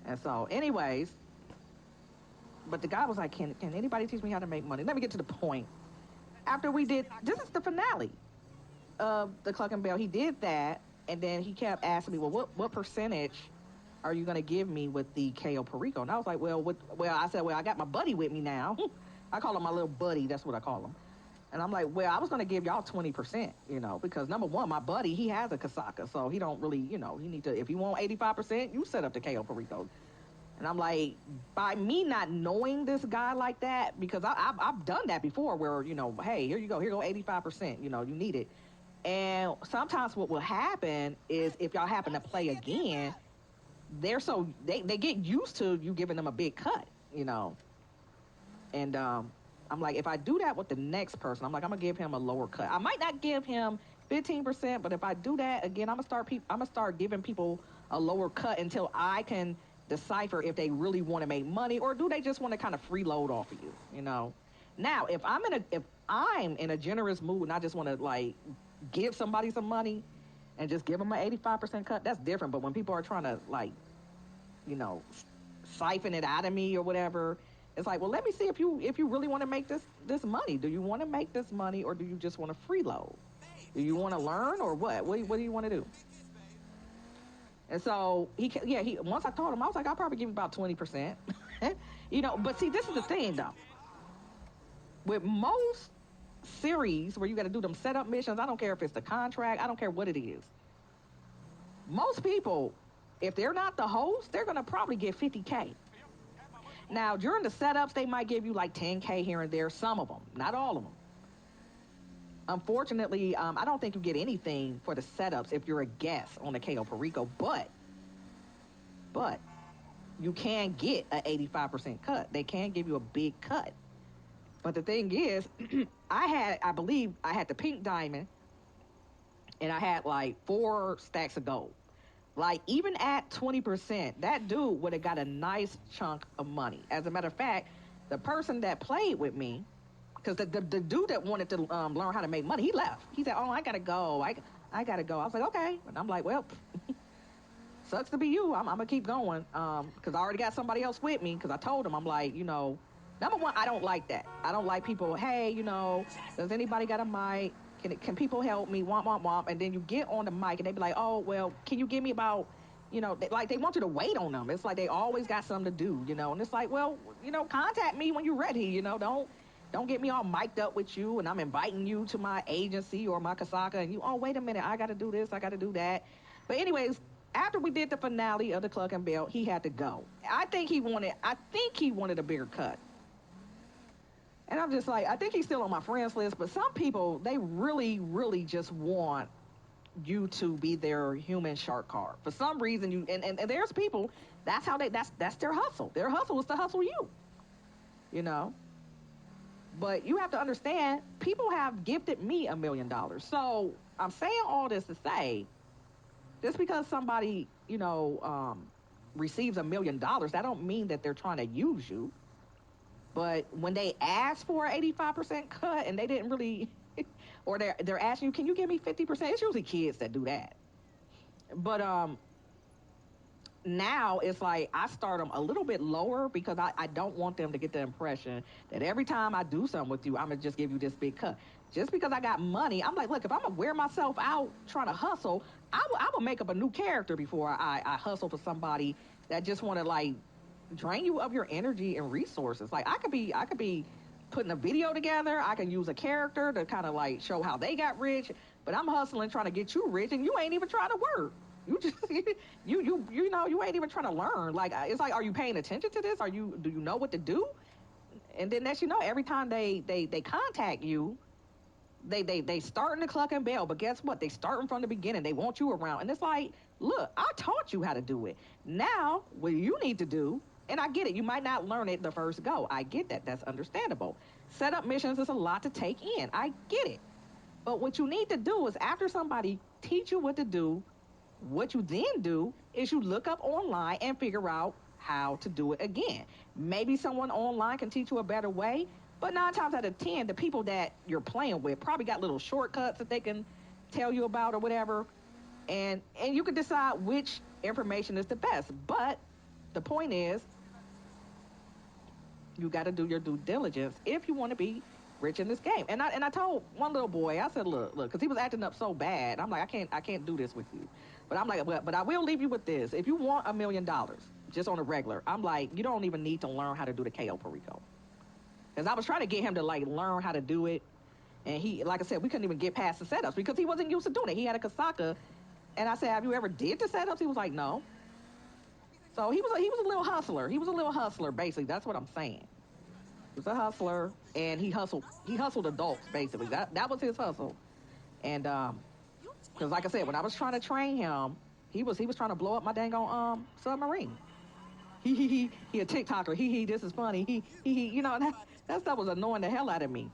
And so, anyways, but the guy was like, can anybody teach me how to make money? Let me get to the point. After we did, this is the finale of the Cluck and Bell. He did that, and then he kept asking me, well, what percentage are you going to give me with the Cayo perico? And I was like, I said, I got my buddy with me now. I call him my little buddy. That's what I call him. And I'm like, well, I was going to give y'all 20%, because number one, my buddy, he has a casaca, so he don't really, he need to, if you want 85%, you set up the Cayo perico. And I'm like, by me not knowing this guy like that, because I've done that before where, hey, here you go 85%, you need it. And sometimes what will happen is if y'all happen to play again, they get used to you giving them a big cut. And I'm like, if I do that with the next person, I'm gonna give him a lower cut. I might not give him 15%, but if I do that again, I'm gonna start giving people a lower cut until I can decipher if they really want to make money or do they just want to kind of freeload off of you. Now, if I'm in a generous mood and I just want to like give somebody some money and just give them an 85% cut, that's different. But when people are trying to like, siphon it out of me or whatever, it's like, well, let me see if you really want to make this money. Do you want to make this money or do you just want to freeload? Do you want to learn or what? What do you want to do? And so he once I told him, I was like, I'll probably give you about 20%. But see, this is the thing though. With most series where you got to do them setup missions, I don't care if it's the contract, I don't care what it is. Most people, if they're not the host, they're going to probably get 50K. Now, during the setups, they might give you like 10K here and there, some of them, not all of them. Unfortunately, I don't think you get anything for the setups if you're a guest on the Cayo perico, but you can get an 85% cut. They can give you a big cut. But the thing is, I believe I had the pink diamond and I had like 4 stacks of gold. Like, even at 20%, that dude would have got a nice chunk of money. As a matter of fact, the person that played with me, because the dude that wanted to learn how to make money, he left. He said, oh, I got to go. I got to go. I was like, okay. And I'm like, well, sucks to be you. I'm going to keep going because I already got somebody else with me because I told him, I'm like, number one, I don't like that. I don't like people, hey, does anybody got a mic? Can people help me? Womp, womp, womp. And then you get on the mic and they be like, oh, well, can you give me about, they want you to wait on them. It's like they always got something to do, And it's like, well, contact me when you're ready, Don't get me all mic'd up with you and I'm inviting you to my agency or my casaca and you, oh, wait a minute, I got to do this, I got to do that. But anyways, after we did the finale of the Cluck and Bell, he had to go. I think he wanted a bigger cut. And I'm just like, I think he's still on my friends list, but some people, they really, really just want you to be their human shark card. For some reason, and there's people, that's their hustle. Their hustle is to hustle you, But you have to understand, people have gifted me $1 million. So I'm saying all this to say, just because somebody, receives $1 million, that don't mean that they're trying to use you. But when they ask for an 85% cut and they didn't really, or they're asking you, can you give me 50%? It's usually kids that do that. But now it's like I start them a little bit lower because I don't want them to get the impression that every time I do something with you, I'm going to just give you this big cut. Just because I got money, I'm like, look, if I'm going to wear myself out trying to hustle, I will make up a new character before I hustle for somebody that just want to like drain you of your energy and resources. Like I could be putting a video together. I can use a character to kind of like show how they got rich, but I'm hustling trying to get you rich and you ain't even trying to work. You just you ain't even trying to learn. Like it's like, are you paying attention to this? Do you know what to do? And then as you know, every time they contact you, they start in the Cluck and Bell, but guess what? They starting from the beginning. They want you around. And it's like, look, I taught you how to do it. Now, what you need to do, and I get it, you might not learn it the first go. I get that. That's understandable. Setup missions is a lot to take in. I get it. But what you need to do is after somebody teach you what to do, what you then do is you look up online and figure out how to do it again. Maybe someone online can teach you a better way, but 9 times out of 10, the people that you're playing with probably got little shortcuts that they can tell you about or whatever, and you can decide which information is the best. But the point is, you got to do your due diligence if you want to be rich in this game. And I told one little boy, I said, look, because he was acting up so bad. I'm like, I can't do this with you. But I'm like, but I will leave you with this. If you want $1 million, just on a regular, I'm like, you don't even need to learn how to do the Cayo perico. Because I was trying to get him to like learn how to do it. And he, like I said, we couldn't even get past the setups because he wasn't used to doing it. He had a casaca. And I said, have you ever did the setups? He was like, no. So he was a little hustler. He was a little hustler, basically. That's what I'm saying. He was a hustler, and he hustled adults, basically. That was his hustle. And because like I said, when I was trying to train him, he was trying to blow up my dang on submarine. He a TikToker. This is funny. You know, that stuff was annoying the hell out of me.